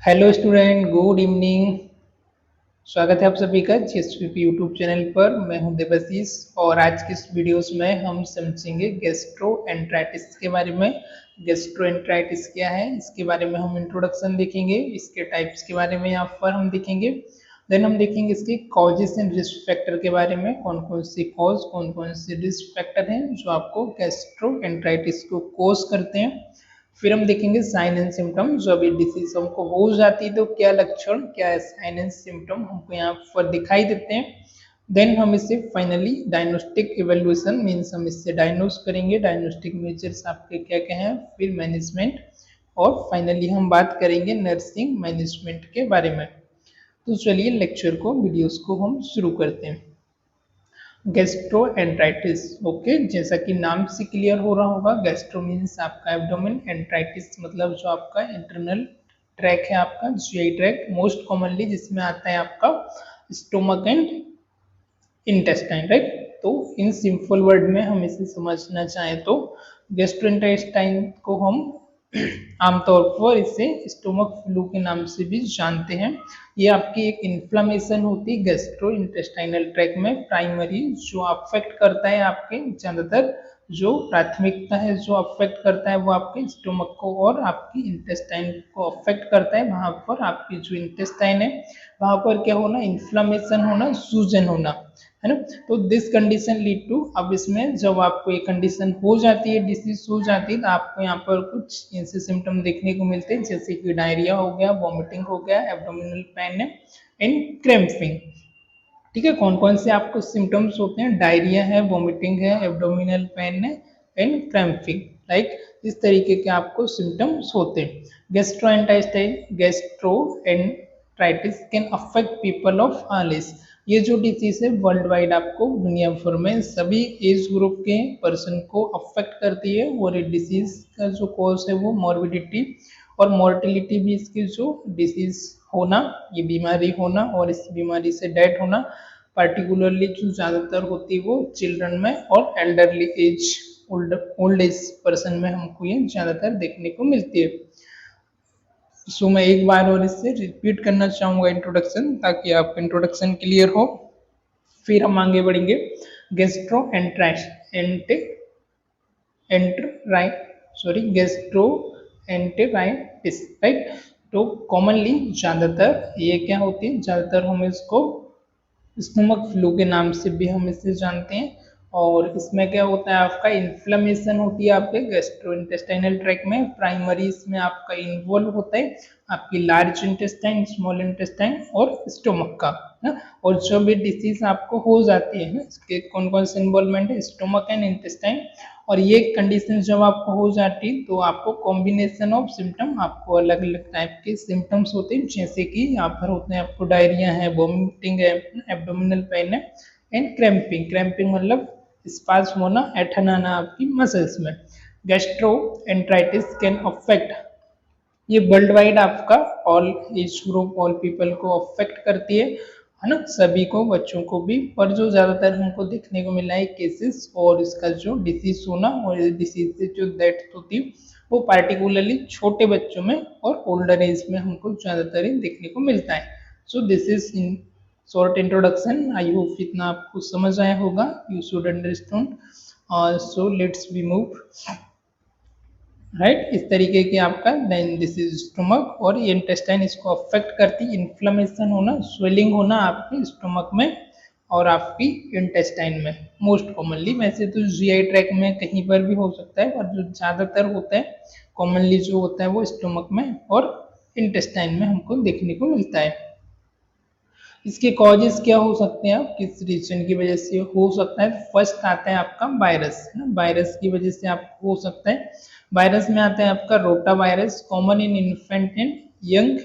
Hello student, good evening. स्वागत है आप सभी का जीएसवीपी यूट्यूब चैनल पर। मैं हूं देवाशीष और आज की इस वीडियोस में हम समझेंगे गैस्ट्रोएंटेराइटिस के बारे में। गैस्ट्रोएंटेराइटिस क्या है इसके बारे में हम इंट्रोडक्शन देखेंगे, इसके टाइप्स के बारे में यहाँ पर हम देखेंगे। देन हम देखेंगे इसके कॉजेस एंड रिस्क फैक्टर के बारे में, कौन कौन से कॉज कौन कौन से रिस्क फैक्टर हैं जो आपको गैस्ट्रोएंटेराइटिस को कॉज करते हैं। फिर हम देखेंगे साइन एंड सिम्टम, जो अभी डिसीज हमको हो जाती है तो क्या लक्षण, क्या साइन एंड सिम्टम हमको यहाँ पर दिखाई देते हैं। देन हम इसे फाइनली डायग्नोस्टिक इवेल्युएशन मीन्स हम इससे डायग्नोस करेंगे, डायग्नोस्टिक मेजर्स आपके क्या क्या हैं, फिर मैनेजमेंट और फाइनली हम बात करेंगे नर्सिंग मैनेजमेंट के बारे में। तो चलिए लेक्चर को, वीडियोस को हम शुरू करते हैं। गैस्ट्रोएंटेराइटिस, ओके, जैसा कि नाम से क्लियर हो रहा होगा, गैस्ट्रो मीन्स आपका एब्डोमेन, एंटेराइटिस मतलब जो आपका इंटरनल ट्रैक है, आपका जीआई ट्रैक, मोस्ट कॉमनली जिसमें आता है आपका स्टोमक एंड इंटेस्टाइन, राइट। तो इन सिंपल वर्ड में हम इसे समझना चाहें तो गैस्ट्रोइंटेस्टाइन को हम आमतौर पर इसे स्टोमक फ्लू के नाम से भी जानते हैं। ये आपकी एक इन्फ्लामेशन होती है गैस्ट्रो इंटेस्टाइनल ट्रैक में, प्राइमरी जो अफेक्ट करता है आपके, ज़्यादातर जो प्राथमिकता है जो अफेक्ट करता है वो आपके स्टोमक को और आपकी इंटेस्टाइन को अफेक्ट करता है। वहाँ पर आपकी जो इंटेस्टाइन है वहाँ पर क्या होना, इन्फ्लामेशन होना, सूजन होना, है ना। तो दिस कंडीशन लीड टू, अब इसमें जब आपको ये कंडीशन हो जाती है, डिसीज हो जाती है, तो आपको यहाँ पर कुछ ऐसे सिम्टम देखने को मिलते हैं जैसे कि डायरिया हो गया, वॉमिटिंग हो गया, एब्डोमिनल पेन है एंड क्रैम्पिंग। ठीक है, कौन कौन से आपको सिम्टम्स होते हैं, डायरिया है, वॉमिटिंग है, एब्डोमिनल पेन है एंड क्रैम्पिंग, लाइक इस तरीके के आपको सिम्टम्स होते हैं। Gastroenteritis can affect people of all age. ये जो डिसीज है वर्ल्ड वाइड आपको दुनिया भर में सभी एज ग्रुप के पर्सन को अफेक्ट करती है। और ये डिसीज का जो कॉज है वो मॉर्बिडिटी और मोर्टिलिटी भी, इसकी जो डिसीज होना, ये बीमारी होना और इस बीमारी से डेथ होना पर्टिकुलरली जो ज़्यादातर होती है वो चिल्ड्रन में और elderly age, old age person में हमको ये ज़्यादातर देखने को मिलती है। सो मैं एक बार और इससे रिपीट करना चाहूँगा इंट्रोडक्शन, ताकि आपका इंट्रोडक्शन क्लियर हो, फिर हम आगे बढ़ेंगे। Gastro gastroenteritis, right. तो कॉमनली ज़्यादातर ये क्या होती है, ज़्यादातर हम इसको स्टोमक फ्लू के नाम से भी हम इसे जानते हैं। और इसमें क्या होता है, आपका इन्फ्लेमेशन होती है आपके गैस्ट्रोइंटेस्टाइनल ट्रैक में, प्राइमरी इसमें आपका इन्वॉल्व होता है आपकी लार्ज इंटेस्टाइन, स्मॉल इंटेस्टाइन और स्टोमक का ना। और जब ये डिसीज आपको हो जाती है ना, इसके कौन कौन से इन्वॉल्वमेंट है, स्टोमक एंड इंटेस्टाइन। और ये कंडीशन जब आपको हो जाती है तो आपको कॉम्बिनेशन ऑफ सिम्टम, आपको अलग अलग टाइप के सिम्टम्स होते हैं, जैसे कि यहाँ पर होते हैं आपको डायरिया है, वोमिटिंग है, एब्डोमिनल पेन है एंड क्रैम्पिंग। क्रैम्पिंग मतलब स्पाज्म होना, ऐठन आना आपकी मसल्स में। गैस्ट्रोएंटेराइटिस कैन अफेक्ट, ये वर्ल्ड वाइड आपका all age group, all people को अफेक्ट करती है ना, सभी को, बच्चों को भी। पर जो ज़्यादातर हमको देखने को मिला है केसेस और इसका जो डिसीज होना और डिसीज से जो डेथ होती है वो पार्टिकुलरली छोटे बच्चों में और ओल्डर एज में हमको ज़्यादातर देखने को मिलता है। So this is in short introduction, I hope इतना आपको समझ आया होगा, you should understand. So let's we move, right. इस तरीके की आपका देन दिस इज स्टोमक और ये इंटेस्टाइन इसको अफेक्ट करती, इन्फ्लेमेशन होना, स्वेलिंग होना आपके स्टोमक में और आपकी इंटेस्टाइन में मोस्ट कॉमनली। वैसे तो जीआई ट्रैक में कहीं पर भी हो सकता है, पर जो ज़्यादातर होता है कॉमनली जो होता है वो स्टोमक में और इंटेस्टाइन में हमको देखने को मिलता है। इसके कॉजेस क्या हो सकते हैं, आप किस रीजन की वजह से हो सकता है। फर्स्ट आता है आपका वायरस, वायरस की वजह से आपको हो सकता है। वायरस में आता है आपका rota virus, common in infant and young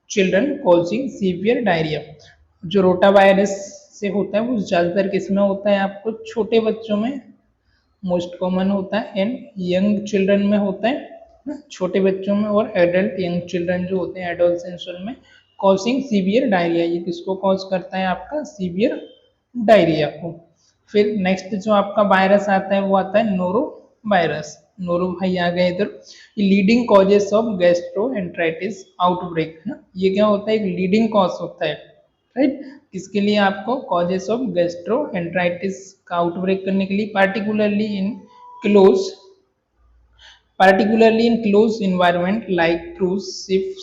children causing severe diarrhoea. जो रोटा वायरस से होता है वो ज़्यादातर किस में होता है, आपको छोटे बच्चों में मोस्ट कॉमन होता है एंड यंग चिल्ड्रन में होता है, छोटे बच्चों में और एडल्ट यंग चिल्ड्रन जो होते हैं एडोलसेंस में, कॉजिंग सीवियर डायरिया। ये किसको कॉज करता है, आपका सीवियर डायरिया को। फिर नेक्स्ट जो आपका वायरस आता है वो आता है नोरो वायरस। नोरो भाई आ गए इधर। Leading causes of gastroenteritis outbreak है ना, ये क्या होता है, एक लीडिंग कॉज होता है, राइट। किसके लिए, आपको कॉजेस ऑफ गैस्ट्रोएंटेराइटिस का आउटब्रेक करने के लिए, close particularly in close environment like cruise ships,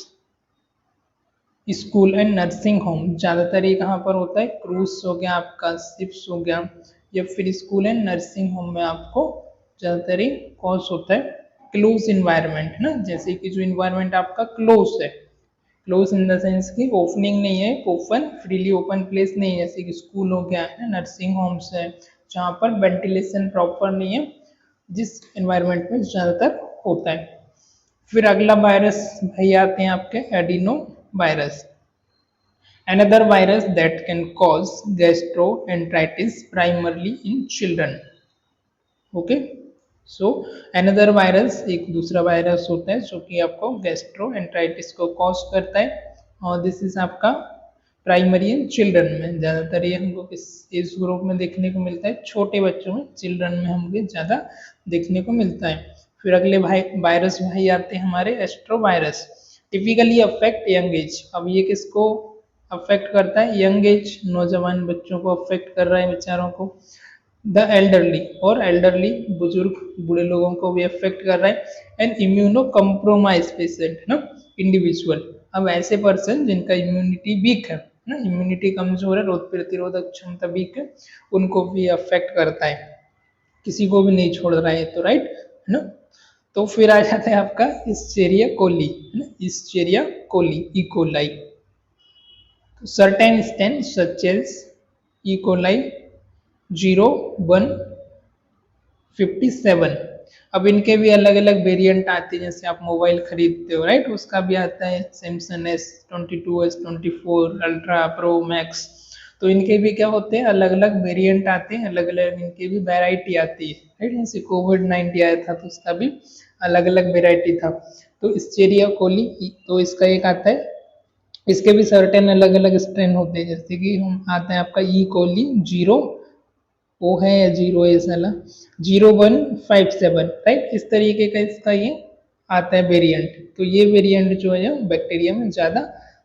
school and nursing home. ज़्यादातर ये कहाँ पर होता है, क्रूज हो गया आपका, शिप्स हो गया, या फिर स्कूल एंड नर्सिंग होम में आपको ज़्यादातर ये कॉज होता है। क्लोज इन्वायरमेंट है ना, जैसे कि जो इन्वायरमेंट आपका क्लोज है, क्लोज इन द सेंस की ओपनिंग नहीं है, ओपन फ्रीली ओपन प्लेस नहीं है, जैसे कि स्कूल हो गया है, नर्सिंग होम्स है, जहाँ पर वेंटिलेशन प्रॉपर नहीं है, जिस एनवायरनमेंट में ज़्यादातर होता है। फिर अगला वायरस भाई आते हैं आपके adeno virus, another virus that can cause gastroenteritis primarily in children। Okay, so another virus, एक दूसरा वायरस होता है जो कि आपको गैस्ट्रोएंटेराइटिस को कॉज करता है, और दिस इज आपका प्राइमरी इन चिल्ड्रन में। ज़्यादातर ये हमको किस एज ग्रुप में देखने को मिलता है, छोटे बच्चों में, चिल्ड्रन में हमको ज़्यादा देखने को मिलता है। फिर अगले वायरस भाई आते हैं हमारे एस्ट्रोवायरस, टिपिकली अफेक्ट यंग एज। अब ये किसको अफेक्ट करता है, यंग एज, नौजवान बच्चों को अफेक्ट कर रहा है बेचारों को। द एल्डरली, और एल्डरली बुजुर्ग बूढ़े लोगों को भी अफेक्ट कर रहा है। एंड इम्यूनो कम्प्रोमाइज पेशेंट ना, इंडिविजुअल। अब ऐसे पर्सन जिनका इम्यूनिटी वीक है ना, इम्यूनिटी कमजोर है, रोग प्रतिरोधक क्षमता वीक है, उनको भी अफेक्ट करता है, किसी को भी नहीं छोड़ रहा है, तो राइट है ना। तो फिर आ जाता है आपका इस्चेरिया कोली है ना, Escherichia coli, E coli. Certain strain such as E coli 0157। अब इनके भी अलग अलग वेरिएंट आते हैं, जैसे आप मोबाइल खरीदते हो, राइट, उसका भी आता है Samsung S22, S24 ultra pro max. तो इनके भी क्या होते हैं, अलग अलग वेरिएंट आते हैं, अलग अलग इनके भी वैरायटी आती है, राइट। जैसे कोविड-19 आया था तो उसका भी अलग अलग वेरायटी था। तो इस्चेरिया कोली, तो इसका एक आता है, इसके भी सर्टेन अलग अलग स्ट्रेन होते हैं, जैसे कि हम आता है आपका ई कोली 0 वो है या 0 है साला 0157, राइट। इस तरीके का इसका ये आता है वेरिएंट। तो ये वेरिएंट जो है बैक्टीरिया में ज़्यादा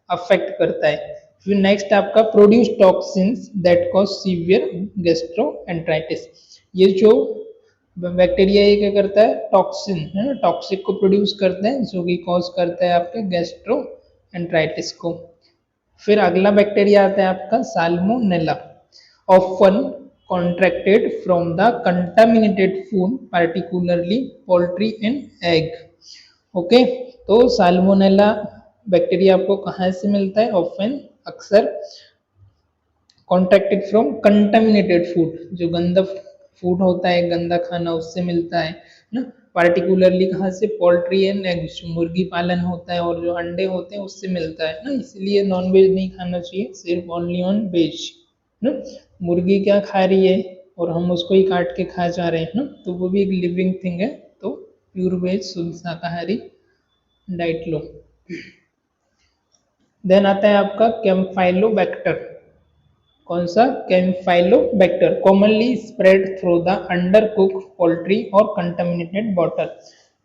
अफेक्ट करता है। फिर नेक्स्ट आपका produce toxins that cause severe gastroenteritis. ये जो बैक्टीरिया ये क्या करता है, टॉक्सिन है ना, टॉक्सिक को प्रोड्यूस करता है, जो कि कॉज करता है आपके गैस्ट्रोएंटेराइटिस को। फिर अगला बैक्टीरिया आता है आपका salmonella, often contracted from the contaminated food, particularly poultry and egg। Okay, तो साल्मोनेला बैक्टीरिया आपको कहाँ से मिलता है, ऑफन, अक्सर, कॉन्ट्रैक्टेड फ्रॉम कंटामिनेटेड फूड, जो गंदा फूड होता है, गंदा खाना, उससे मिलता है ना। पार्टिकुलरली कहाँ से, पोल्ट्री एंड एग, मुर्गी पालन होता है और जो अंडे होते हैं उससे मिलता है ना। इसलिए नॉन वेज नहीं खाना चाहिए, सिर्फ ओनली ऑन वेज ना। मुर्गी क्या खा रही है और हम उसको ही काट के खा जा रहे हैं ना, तो वो भी एक लिविंग थिंग है। तो प्योर वेज, शुद्ध शाकाहारी डाइट लो। देन आता है आपका कैम्फाइलोबैक्टर, कौन सा, कैम्फाइलोबैक्टर, commonly spread through the under cook poultry और कंटामिनेटेड वाटर।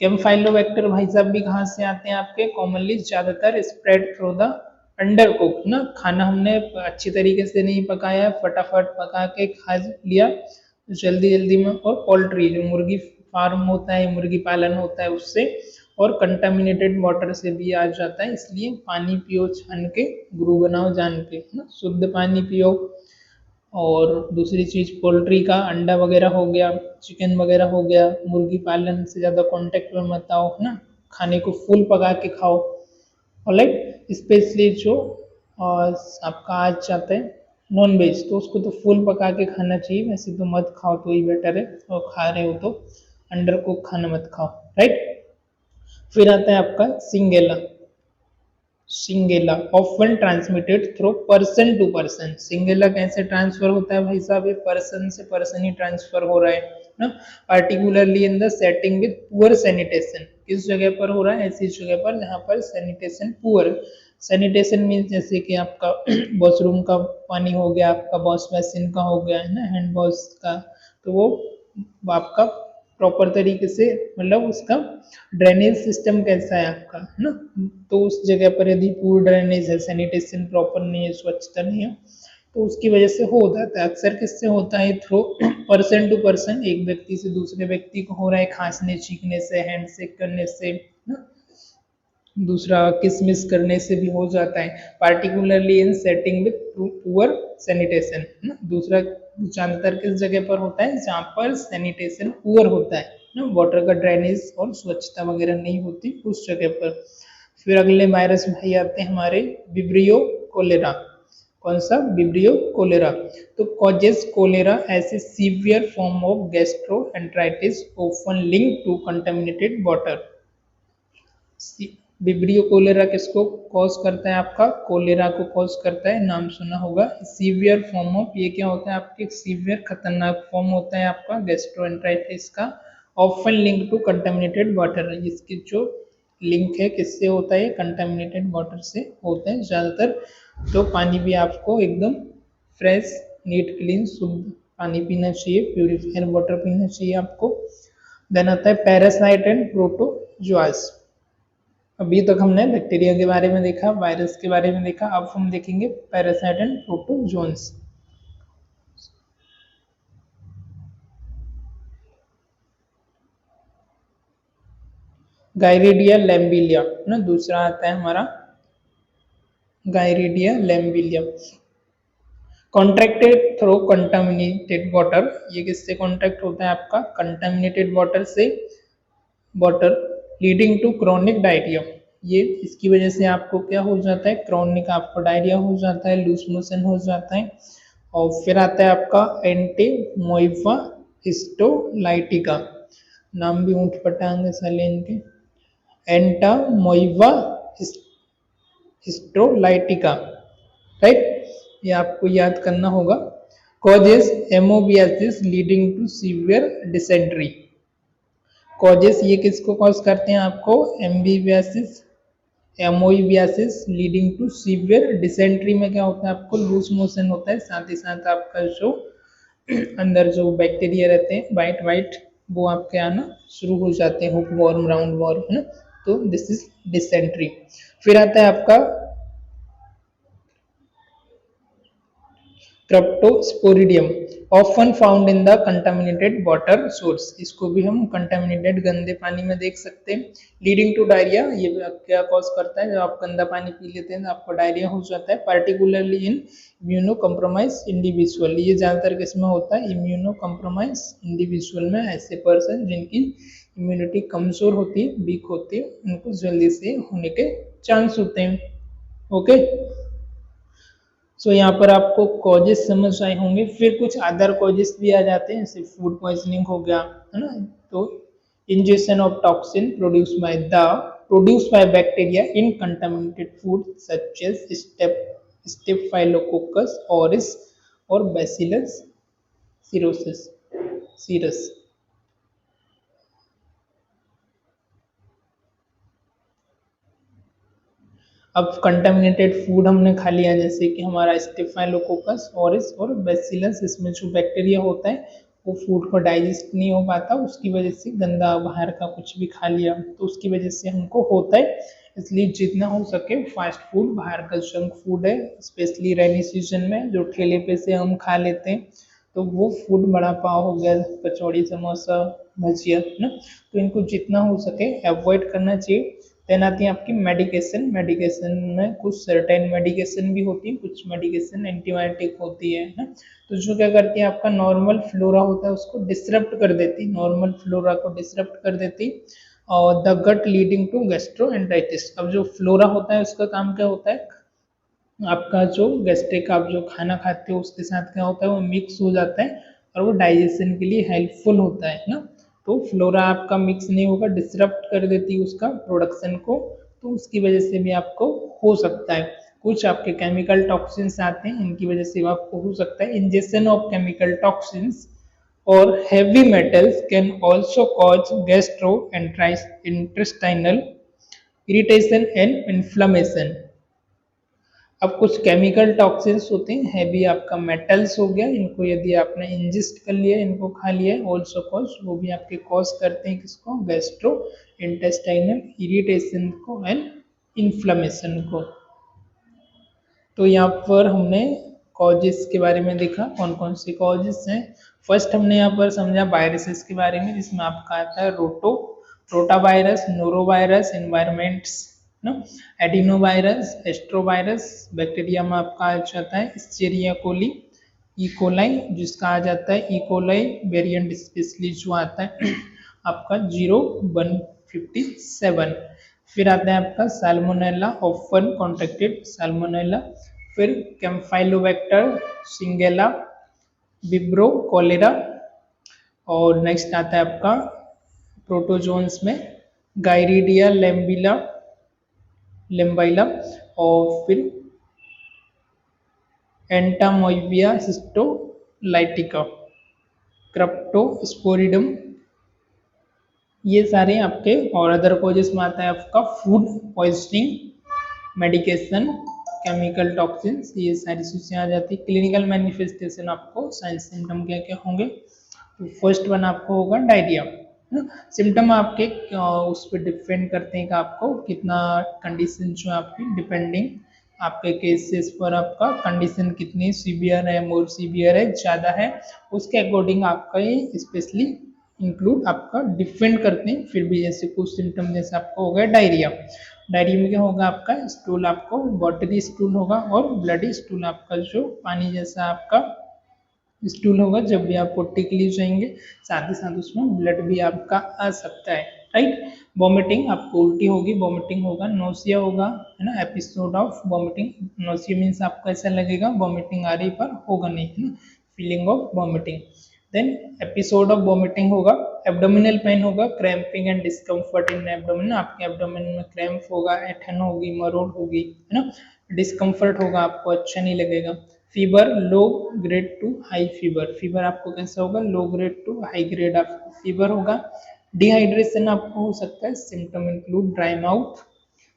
कैम्फाइलोबैक्टर भाई साहब भी कहाँ से आते हैं आपके, कॉमनली ज़्यादातर spread through the under cook ना, खाना हमने अच्छी तरीके से नहीं पकाया, फटाफट पका के खा लिया जल्दी जल्दी में, और पोल्ट्री जो मुर्गी फार्म होता है, मुर्गी पालन होता है उससे, और कंटामिनेटेड वाटर से भी आ जाता है। इसलिए पानी पियो छान के, गुरु बनाओ जान के ना, शुद्ध पानी पियो। और दूसरी चीज़ पोल्ट्री का अंडा वगैरह हो गया, चिकन वगैरह हो गया, मुर्गी पालन से ज़्यादा कांटेक्ट में मत आओ ना, खाने को फुल पका के खाओ, ऑलराइट। स्पेशली जो आपका आज जाता है नॉन वेज, तो उसको तो फुल पका के खाना चाहिए, वैसे तो मत खाओ तो ही बेटर है, और खा रहे हो तो अंडर को खाना मत खाओ, राइट। फिर आता है आपका Shigella, Shigella often transmitted through person to person. Shigella कैसे ट्रांसफर होता है भाई साहब, ये पर्सन से पर्सन ही ट्रांसफर हो रहा है ना, particularly in the setting with poor sanitation. किस जगह पर हो रहा है, ऐसी जगह पर जहाँ पर सैनिटेशन पुअर। सैनिटेशन मीन्स जैसे कि आपका वॉशरूम का पानी हो गया, आपका वॉश बेसिन का हो गया है ना, हैंड वॉश का, तो वो आपका प्रॉपर तरीके से, मतलब उसका ड्रेनेज सिस्टम कैसा है आपका, है ना। तो उस जगह पर यदि पूर ड्रेनेज है, सैनिटेशन प्रॉपर नहीं है, स्वच्छता नहीं है, तो उसकी वजह से हो जाता है। अक्सर किससे होता है थ्रो, पर्सन टू पर्सन, एक व्यक्ति से दूसरे व्यक्ति को हो रहा है, खांसने छींकने से, हैंड शेक करने से ना, दूसरा किसमिस करने से भी हो जाता है, particularly in setting with poor sanitation ना। दूसरा ज्यादातर किस जगह पर होता है, जहाँ पर सैनिटेशन पुअर होता है ना, वाटर का ड्रेनेज और स्वच्छता वगैरह नहीं होती उस जगह पर। फिर अगले वायरस भाई आते हैं हमारे विब्रियो कोलेरा। कौन सा, विब्रियो कोलेरा। तो causes cholera as severe form of gastroenteritis often linked to contaminated water. Vibrio cholera किसको कॉज करता है, आपका कोलेरा को कॉज करता है, नाम सुना होगा। सीवियर फॉर्म ऑफ, ये क्या होता है आपके, सीवियर खतरनाक फॉर्म होता है आपका गैस्ट्रोएंटराइटिस का, often linked to contaminated water. इसकी जो लिंक है किससे होता है, कंटामिनेटेड वाटर से होता है ज्यादातर। तो पानी भी आपको एकदम फ्रेश, नीट, क्लीन, शुद्ध पानी पीना चाहिए, प्यूरिफायर वाटर पीना चाहिए आपको। देन आता है पैरासाइट एंड प्रोटोजोआस। अभी तक हमने बैक्टीरिया के बारे में देखा, वायरस के बारे में देखा, अब हम देखेंगे parasite and protozoans. Giardia lamblia ना, दूसरा आता है हमारा giardia lamblia. Contracted through contaminated water, ये किससे कॉन्ट्रैक्ट होता है आपका, कंटामिनेटेड वाटर से, water leading to chronic diarrhoea. ये इसकी वजह से आपको क्या हो जाता है, क्रोनिक आपको डायरिया हो जाता है, लूज मोशन हो जाता है। और फिर आता है आपका एंटीमोइवा हिस्टोलाइटिका, नाम भी ऊँट पटांगे साले इनके, एंटामोइवा हिस्टोलाइटिका, राइट, ये आपको याद करना होगा। Causes amoebiasis leading to severe dysentery. Causes ये किसको कॉज करते हैं आपको, amoebiasis, amoebiasis leading to severe dysentery में क्या होता है आपको, लूज मोशन होता है, साथ ही साथ आपका जो अंदर जो बैक्टीरिया रहते हैं वाइट वाइट, वो आपके आना शुरू हो जाते हैं, हुक वॉर्म, राउंड वॉर्म, है ना। तो दिस इज डिसेंट्री। फिर आता है आपका Cryptosporidium, often found in the contaminated water source. इसको भी हम कंटामिनेटेड गंदे पानी में देख सकते हैं। लीडिंग टू डायरिया, ये क्या कॉज करता है, जब आप गंदा पानी पी लेते हैं तो आपको डायरिया हो जाता है, पार्टिकुलरली इन इम्यूनो कम्प्रोमाइज इंडिविजुअल। ये ज्यादातर किसमें होता है, इम्यूनो कम्प्रोमाइज इंडिविजुअल में, ऐसे पर्सन जिनकी इम्यूनिटी कमजोर होती है, वीक होती है, उनको जल्दी से होने के चांस होते हैं। ओके, सो यहाँ पर आपको कॉजेस समझ आए होंगे। फिर कुछ अदर कॉजेस भी आ जाते हैं, जैसे फूड पॉइजनिंग हो गया, है ना। तो ingestion of toxin produce by bacteria in contaminated food such as staphylococcus aureus और बैसिलस सीरस। अब कंटामिनेटेड फूड हमने खा लिया, जैसे कि हमारा स्टेफाइलोकोकस ऑरिस और बैसिलस, इसमें जो बैक्टीरिया होता है वो फूड को डाइजेस्ट नहीं हो पाता, उसकी वजह से गंदा बाहर का कुछ भी खा लिया तो उसकी वजह से हमको होता है। इसलिए जितना हो सके फास्ट फूड, बाहर का जंक फूड है, स्पेशली रेनी सीजन में जो ठेले पे से हम खा लेते हैं, तो वो फूड, बड़ा पाव हो गया, कचौड़ी, समोसा, भजिया ना, तो इनको जितना हो सके अवॉइड करना चाहिए। देन आती है आपकी मेडिकेशन। मेडिकेशन में कुछ सर्टेन मेडिकेशन भी होती है, कुछ मेडिकेशन एंटीबायोटिक होती है ना। तो जो क्या करती है, आपका नॉर्मल फ्लोरा होता है उसको डिसरप्ट कर देती, नॉर्मल फ्लोरा को डिसरप्ट कर देती, और the gut leading to gastroenteritis. अब जो फ्लोरा होता है उसका काम क्या होता है, आपका जो गैस्ट्रिक, आप जो खाना खाते हो उसके साथ क्या होता है, वो मिक्स हो जाता है और वो डाइजेशन के लिए हेल्पफुल होता है ना। तो फ्लोरा आपका मिक्स नहीं होगा, डिसरप्ट कर देती है उसका प्रोडक्शन को, तो उसकी वजह से भी आपको हो सकता है। कुछ आपके केमिकल टॉक्सिन्स आते हैं, इनकी वजह से आपको हो सकता है। इंजेक्शन ऑफ केमिकल टॉक्सिन्स और heavy metals can also cause gastrointestinal irritation and inflammation. अब कुछ केमिकल टॉक्सिन्स होते हैं, हैवी आपका मेटल्स हो गया, इनको यदि आपने इंजेस्ट कर लिया, इनको खा लिया, ऑल्सो कॉज वो भी आपके कॉज करते हैं किसको, गैस्ट्रो इंटेस्टाइनल इरिटेशन को एंड इन्फ्लेमेशन को। तो यहाँ पर हमने कॉजेस के बारे में देखा, कौन कौन से कॉजेस हैं। फर्स्ट हमने यहाँ पर समझा वायरसेस के बारे में, जिसमें आपका आता है rota virus, noro virus, environments ना, एडिनोवायरस, एस्ट्रोवायरस। बैक्टीरिया में आपका आ जाता है एस्चेरिया कोली, ई कोलाई, जिसका आ जाता है ई कोलाई वेरिएंट स्पेशली जो आता है आपका 0157। फिर आता है आपका साल्मोनेला ऑफन कॉन्ट्रैक्टेड साल्मोनेला, फिर कैम्फाइलोबैक्टर, शिंगेला, विब्रो, कोलेरा, और नेक्स्ट आता है आपका प्रोटोजोन्स में गायरीडिया लेम्बाइला, और फिर एंटामोइबिया सिस्टोलाइटिका, क्रिप्टोस्पोरिडम। ये सारे आपके, और अदर कॉजेस में आता है आपका food poisoning, medication, chemical toxins, ये सारी चीजें आ जाती है। क्लिनिकल मैनिफेस्टेशन आपको साइंस सिम्टम क्या क्या होंगे, तो फर्स्ट वन आपको होगा डायरिया। सिम्टम आपके उस पर डिपेंड करते हैं कि आपको कितना कंडीशन जो है आपकी, डिपेंडिंग आपके केसेस पर आपका कंडीशन कितनी सीवियर है, मोर सीवियर है, ज़्यादा है, उसके अकॉर्डिंग आपका ये स्पेशली इंक्लूड आपका डिपेंड करते हैं। फिर भी जैसे कुछ सिम्टम जैसे आपको हो गया डायरिया, डायरिया में क्या होगा आपका स्टूल, आपको वाटरी स्टूल होगा, और ब्लडी स्टूल आपका जो पानी जैसा आपका स्टूल होगा जब भी आप पोटी के लिए जाएंगे, साथ ही साथ उसमें ब्लड भी आपका आ सकता है, राइट। वॉमिटिंग आपको उल्टी होगी, वॉमिटिंग होगा, नोसिया होगा, है ना, episode of vomiting. Nausea means आपको ऐसा लगेगा वॉमिटिंग आ रही पर होगा नहीं, है ना, feeling of vomiting. Then episode of vomiting होगा, एब्डोमिनल पेन होगा, cramping and discomfort in abdomen, आपके एब्डोमिन में क्रैम्प होगा, ऐठन होगी, मरोड़ होगी, है ना, डिस्कम्फर्ट होगा, आपको अच्छा नहीं लगेगा। Fever low grade two high fever, fever आपको कैसा होगा, low grade two high grade आपको फीवर होगा। डिहाइड्रेशन आपको हो सकता है, सिम्टम इंक्लूड ड्राई माउथ,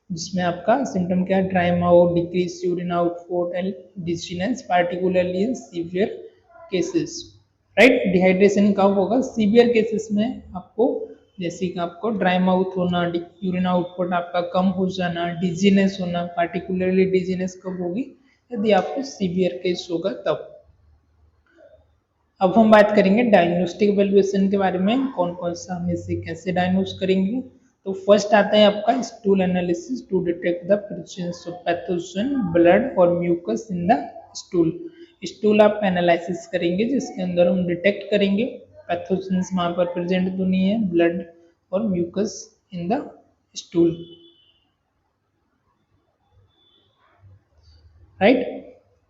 जिसमें आपका सिम्टम क्या है, dry mouth, decrease urine output and dizziness, particularly in severe cases, right. Dehydration कब होगा, सीवियर केसेस में आपको, जैसे कि आपको ड्राई माउथ होना, यूरिन आउटपुट आपका कम हो जाना, डिजीनेस होना, पार्टिकुलरली डिजीनेस कब होगी, यदि आपको सीवियर केस होगा तब। अब हम बात करेंगे डायग्नोस्टिक एवेल्युएशन के बारे में, कौन कौन सा हम इसे कैसे डायग्नोस करेंगे। तो फर्स्ट आता है आपका stool analysis to detect the presence of pathogen, blood और mucus in the stool. Stool आप एनालिसिस करेंगे जिसके अंदर हम डिटेक्ट करेंगे पैथोजन्स वहाँ पर प्रेजेंट तो नहीं है, ब्लड और mucus in the stool, right.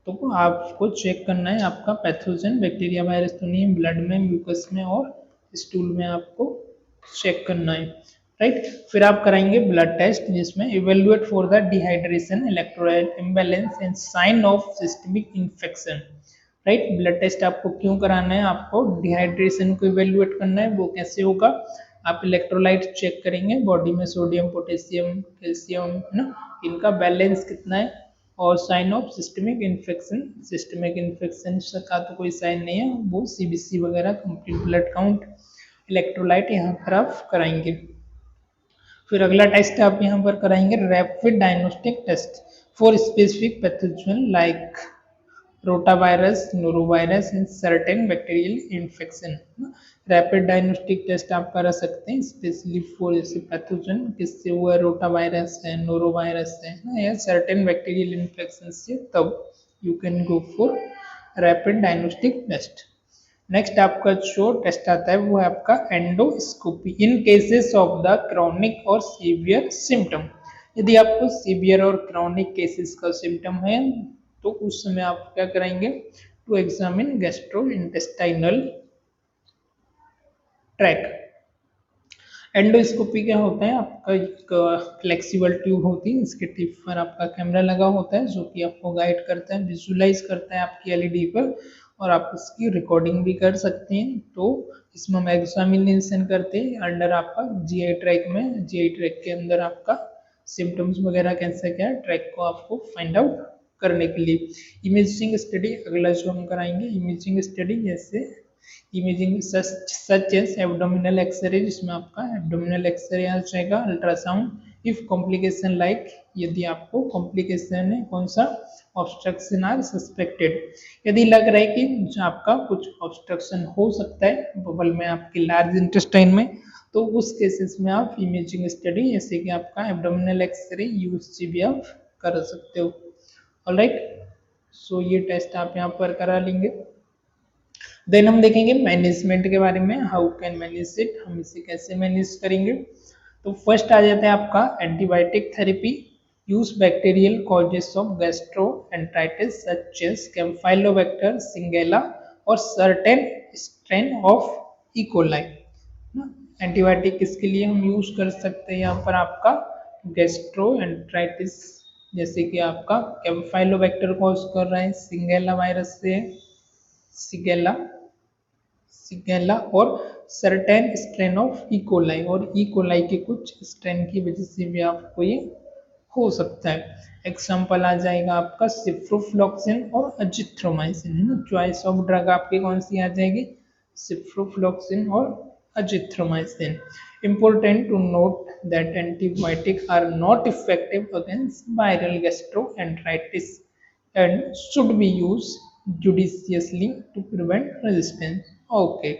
तो आपको चेक करना है आपका पैथोजन बैक्टीरिया वायरस तो नहीं है, ब्लड में, म्यूकस में और स्टूल में आपको चेक करना है, राइट। फिर आप कराएंगे ब्लड टेस्ट, जिसमें evaluate for the dehydration, electrolyte imbalance and sign of systemic infection, right. Blood test आपको क्यों कराना है, आपको डिहाइड्रेशन को इवेल्युएट करना है। वो कैसे होगा, आप इलेक्ट्रोलाइट चेक करेंगे बॉडी में, सोडियम, पोटेशियम, कैल्शियम, है ना, इनका बैलेंस कितना है, और sign of systemic infection, systemic infection का तो कोई साइन नहीं है, वो सीबीसी वगैरह, कंप्लीट ब्लड काउंट, इलेक्ट्रोलाइट यहाँ पर आप कराएंगे। फिर अगला टेस्ट आप यहाँ पर कराएंगे rapid diagnostic test for specific pathogen like rotavirus, norovirus and certain bacterial infection. Rapid diagnostic test आप करा सकते हैं स्पेशली फॉर जैसे पैथोजन, किससे हुआ, रोटावायरस है, नोरोवायरस है ना, या सर्टेन बैक्टीरियल इन्फेक्शन से, तब you can go for rapid diagnostic test. Next आपका जो टेस्ट आता है वो है आपका endoscopy in cases of the chronic और सीवियर सिम्टम। यदि आपको सीवियर और क्रॉनिक केसेस का सिम्टम है तो उस समय आप क्या कराएंगे, to examine gastrointestinal tract. Endoscopy क्या होता है, आपका एक फ्लेक्सिबल ट्यूब होती है, इसके टिप पर आपका कैमरा लगा होता है जो कि आपको गाइड करता है, विजुलाइज करता है आपकी एलईडी पर, और आप इसकी रिकॉर्डिंग भी कर सकते हैं। तो इसमें हम एग्जामिनेशन करते हैं अंडर आपका जीआई ट्रैक में, जीआई ट्रैक के अंदर आपका सिम्टम्स वगैरह कैसे क्या है, ट्रैक को आपको फाइंड आउट करने के लिए। इमेजिंग स्टडी अगला जो हम कराएंगे, इमेजिंग स्टडी जैसे imaging such as abdominal X-ray, जिसमें आपका एब्डोमिनल एक्सरे आ जाएगा, अल्ट्रासाउंड इफ कॉम्प्लिकेशन लाइक, यदि आपको कॉम्प्लिकेशन है कौन सा, ऑब्स्ट्रक्शन आर सस्पेक्टेड, यदि लग रहा है कि आपका कुछ ऑब्स्ट्रक्शन हो सकता है बबल में आपके लार्ज इंटेस्टाइन में, तो उस केसेस में आप इमेजिंग स्टडी जैसे कि आपका एब्डोमिनल एक्सरे यूएसजी भी आप कर सकते हो। ऑलराइट, सो ये टेस्ट आप यहाँ पर करा लेंगे। देन हम देखेंगे मैनेजमेंट के बारे में, हाउ कैन मैनेज इट, हम इसे कैसे मैनेज करेंगे। तो फर्स्ट आ जाता है आपका antibiotic therapy, use bacterial causes of gastroenteritis such as Campylobacter, Shigella और certain strain of E coli. Antibiotic किसके लिए हम यूज कर सकते हैं यहाँ पर, आपका गैस्ट्रोएंटेराइटिस जैसे कि आपका कैम्फाइलोबैक्टर कॉज कर रहा है, सिंगेला वायरस से सिगेला सिगेला और सर्टेन स्ट्रेन ऑफ इकोलाई, और इकोलाई के कुछ स्ट्रेन की वजह से भी आपको ये हो सकता है। एग्जाम्पल आ जाएगा आपका सिफ्रोफ्लॉक्सिन और अजिथ्रोमाइसिन, है ना। चॉइस ऑफ ड्रग आपकी कौन सी आ जाएगी, सिफ्रोफ्लॉक्सिन और azithromycin. Important to note that antibiotics are not effective against viral gastroenteritis and should be used judiciously to prevent resistance. Okay,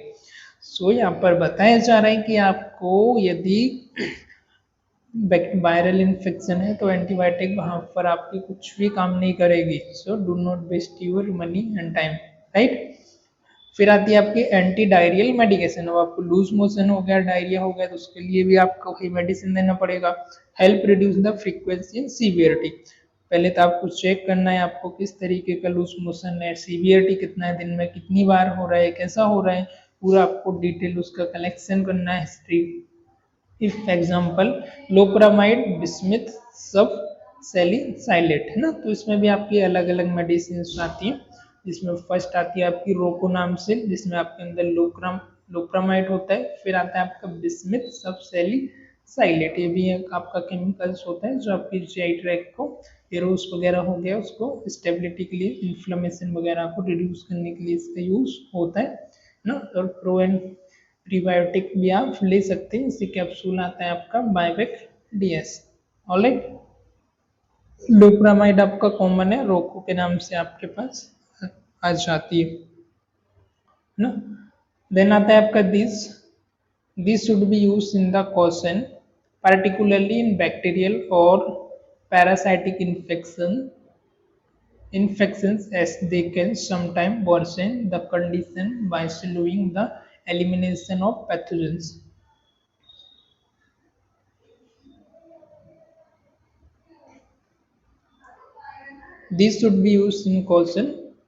so यहाँ पर बताया जा रहा है कि आपको यदि वायरल इन्फेक्शन है तो एंटीबायोटिक वहाँ पर आपकी कुछ भी काम नहीं करेगी। So do not waste your money and time, right. फिर आती है आपकी एंटी डायरियल मेडिकेशन। अब आपको लूज मोशन हो गया, डायरिया हो गया, तो उसके लिए भी आपको वही मेडिसिन देना पड़ेगा। Help reduce the frequency and severity. पहले तो आपको चेक करना है आपको किस तरीके का लूज मोशन है, सीवियरिटी कितना है, दिन में कितनी बार हो रहा है, कैसा हो रहा है, पूरा आपको डिटेल उसका कलेक्शन करना है, history. If example loperamide, bismuth, सब सैलिसाइलेट, है ना। तो इसमें भी आपकी अलग अलग मेडिसिन आती हैं, जिसमें फर्स्ट आती है आपकी रोकोनामसिन, जिसमें आपके अंदर लोप्रामाइड होता है। फिर आता है आपका बिस्मिथ सब सैलिसाइलेट, ये भी एक आपका केमिकल्स होता है जो आपकी जीआई ट्रैक्ट को, एरोस वगैरह हो गया उसको स्टेबिलिटी के लिए, इन्फ्लेमेशन वगैरह को रिड्यूस करने के लिए इसका यूज होता है ना। और प्रो एंड प्रीबायोटिक भी आप ले सकते हैं, इसी कैप्सूल आता है आपका बायवेक डीएस। ऑलराइट, लोप्रामाइड आपका कॉमन है, रोको के नाम से आपके पास आ जाती है ना। देन आता है आपका this should be use in the caution particularly in bacterial or parasitic infections as they can sometimes worsen the condition by slowing the elimination of pathogens. These should be used in caution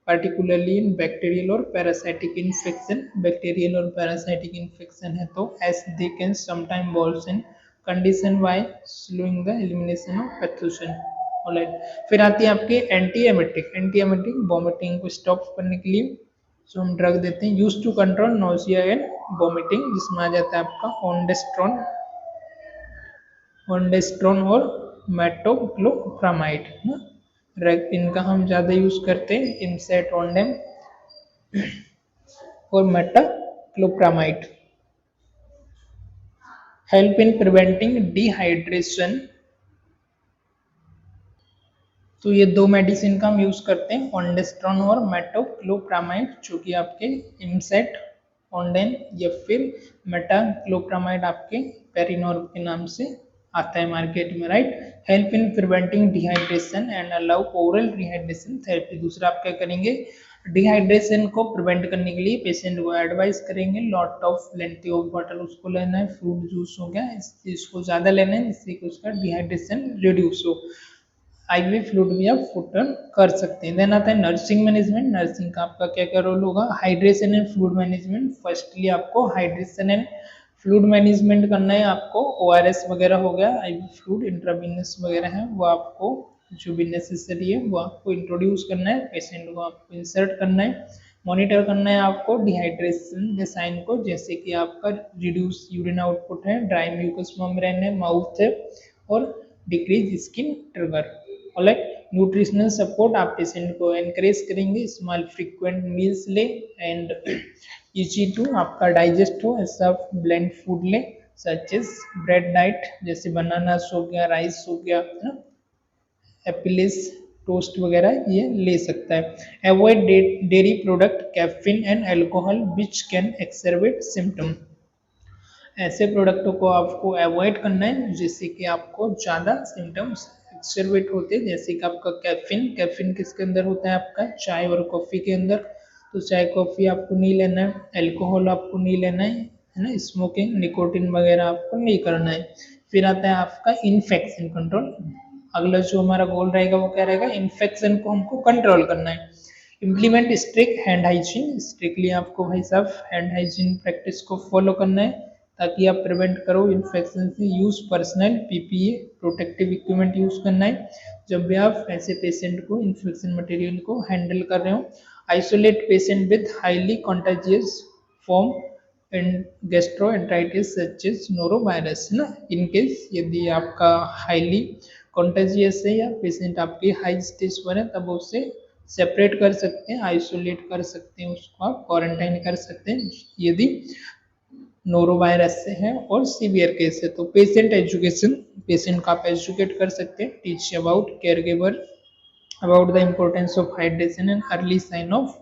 particularly in bacterial or parasitic infection. Bacterial और parasitic infection है तो as they can sometimes worsen condition by slowing the elimination of pathogen. Alright, फिर आती है आपके anti vomiting को stop करने के लिए जो हम ड्रग देते हैं, use to control nausea and vomiting, जिसमें आ जाता है आपका ऑन्डेस्ट्रॉन और मेटोक्लोप्रामाइड ना। इनका हम ज़्यादा यूज करते हैं, इमसेट ऑन्डेम और metoclopramide. Help in preventing dehydration, तो ये दो मेडिसिन का हम यूज करते हैं, ऑन्डेस्ट्रॉन और मेटोक्लोप्रामाइड, जो कि आपके इमसेट ऑन्डेन या फिर मेटाक्लोप्रामाइड आपके पेरिनोर के नाम से आता है मार्केट में, right. Help in preventing dehydration and allow oral dehydration therapy. दूसरा आप क्या करेंगे, डिहाइड्रेशन को प्रिवेंट करने के लिए पेशेंट को एडवाइस करेंगे lot of lengthy of water उसको लेना है, फ्रूट जूस हो गया इसको ज़्यादा लेना है जिससे कि उसका डिहाइड्रेशन रिड्यूस हो। आईवी फ्लूइड भी आप फुटन कर सकते हैं। देन आता है नर्सिंग मैनेजमेंट। नर्सिंग का आपका क्या क्या रोल होगा, hydration and fluid management. Firstly आपको हाइड्रेशन एंड फ्लूइड मैनेजमेंट करना है आपको, ओआरएस वगैरह हो गया, आईवी फ्लूइड इंट्रावीनस वगैरह है वो आपको जो भी नेसेसरी है वो आपको इंट्रोड्यूस करना है, पेशेंट को आपको इंसर्ट करना है, मॉनिटर करना है आपको डिहाइड्रेशन के साइन को, जैसे कि आपका रिड्यूस यूरिन आउटपुट है, ड्राई म्यूकस मेम्ब्रेन है, माउथ है और decrease skin trigger. Alright, nutritional support, आप पेशेंट को एनकरेज करेंगे स्मॉल फ्रीक्वेंट मील्स ले एंड इजी टू आपका डाइजेस्ट हो ऐसा ब्लेंड फूड ले, सच एज ब्रेड डाइट जैसे बनानास हो गया, राइस हो गया, है ना, एपिलेस टोस्ट वगैरह ये ले सकता है। Avoid dairy product, caffeine and alcohol which can exacerbate symptom, ऐसे प्रोडक्टों को आपको अवॉइड करना है जिससे कि आपको ज़्यादा सिम्टम्स एक्सरबेट होते हैं, जैसे कि आपका कैफीन, कैफीन किसके अंदर होता है आपका चाय और कॉफ़ी के अंदर, तो चाय कॉफ़ी आपको नहीं लेना है, अल्कोहल आपको नहीं लेना है ना, स्मोकिंग निकोटिन वगैरह आपको नहीं करना है। फिर आता है आपका इन्फेक्शन कंट्रोल, अगला जो हमारा गोल रहेगा वो क्या रहेगा, इन्फेक्शन को हमको कंट्रोल करना है। Implement strict hand hygiene, strictly आपको भाई साहब हैंड हाइजीन प्रैक्टिस को फॉलो करना है ताकि आप प्रिवेंट करो इन्फेक्शन से। Use personal PPE protective equipment use करना है जब भी आप ऐसे पेशेंट को इन्फेक्शन मटेरियल को हैंडल कर रहे हो। Isolate patient with highly contagious form and gastroenteritis such as norovirus, है ना, इन केस यदि आपका हाईली कॉन्टेजियस है या पेशेंट आपकी हाई स्टेज पर है तब उससे सेपरेट कर सकते हैं, आइसोलेट कर सकते हैं, उसको आप क्वारंटाइन कर सकते हैं यदि नोरोवायरस से है और सीवियर केस है। तो पेशेंट एजुकेशन, पेशेंट को आप एजुकेट कर सकते हैं, teach about caregiver, about the importance of hydration and early sign of